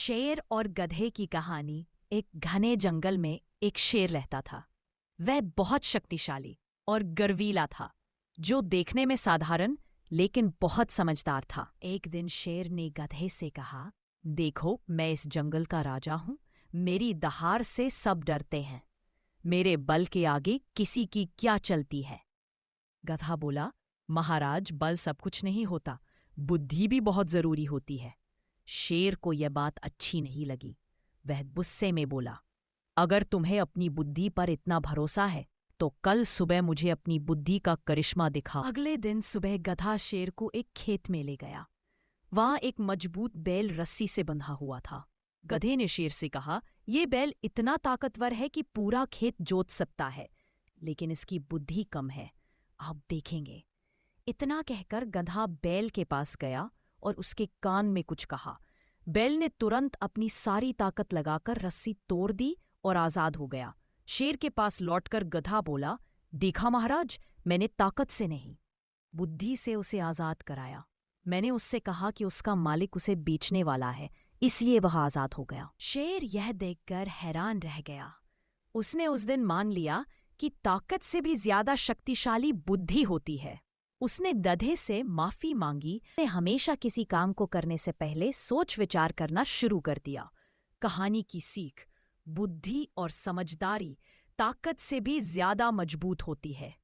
शेर और गधे की कहानी। एक घने जंगल में एक शेर रहता था। वह बहुत शक्तिशाली और गर्वीला था, जो देखने में साधारण लेकिन बहुत समझदार था। एक दिन शेर ने गधे से कहा, देखो, मैं इस जंगल का राजा हूं। मेरी दहाड़ से सब डरते हैं। मेरे बल के आगे किसी की क्या चलती है। गधा बोला, महाराज, बल सब कुछ नहीं होता, बुद्धि भी बहुत जरूरी होती है। शेर को यह बात अच्छी नहीं लगी। वह गुस्से में बोला, अगर तुम्हें अपनी बुद्धि पर इतना भरोसा है तो कल सुबह मुझे अपनी बुद्धि का करिश्मा दिखाओ। अगले दिन सुबह गधा शेर को एक खेत में ले गया। वहां एक मजबूत बैल रस्सी से बंधा हुआ था। गधे ने शेर से कहा, यह बैल इतना ताकतवर है कि पूरा खेत जोत सकता है, लेकिन इसकी बुद्धि कम है। आप देखेंगे। इतना कहकर गधा बैल के पास गया और उसके कान में कुछ कहा। बैल ने तुरंत अपनी सारी ताकत लगाकर रस्सी तोड़ दी और आजाद हो गया। शेर के पास लौटकर गधा बोला, देखा महाराज, मैंने ताकत से नहीं, बुद्धि से उसे आजाद कराया। मैंने उससे कहा कि उसका मालिक उसे बेचने वाला है, इसलिए वह आजाद हो गया। शेर यह देखकर हैरान रह गया। उसने उस दिन मान लिया कि ताकत से भी ज्यादा शक्तिशाली बुद्धि होती है। उसने गधे से माफी मांगी। ने हमेशा किसी काम को करने से पहले सोच विचार करना शुरू कर दिया। कहानी की सीख, बुद्धि और समझदारी ताकत से भी ज्यादा मजबूत होती है।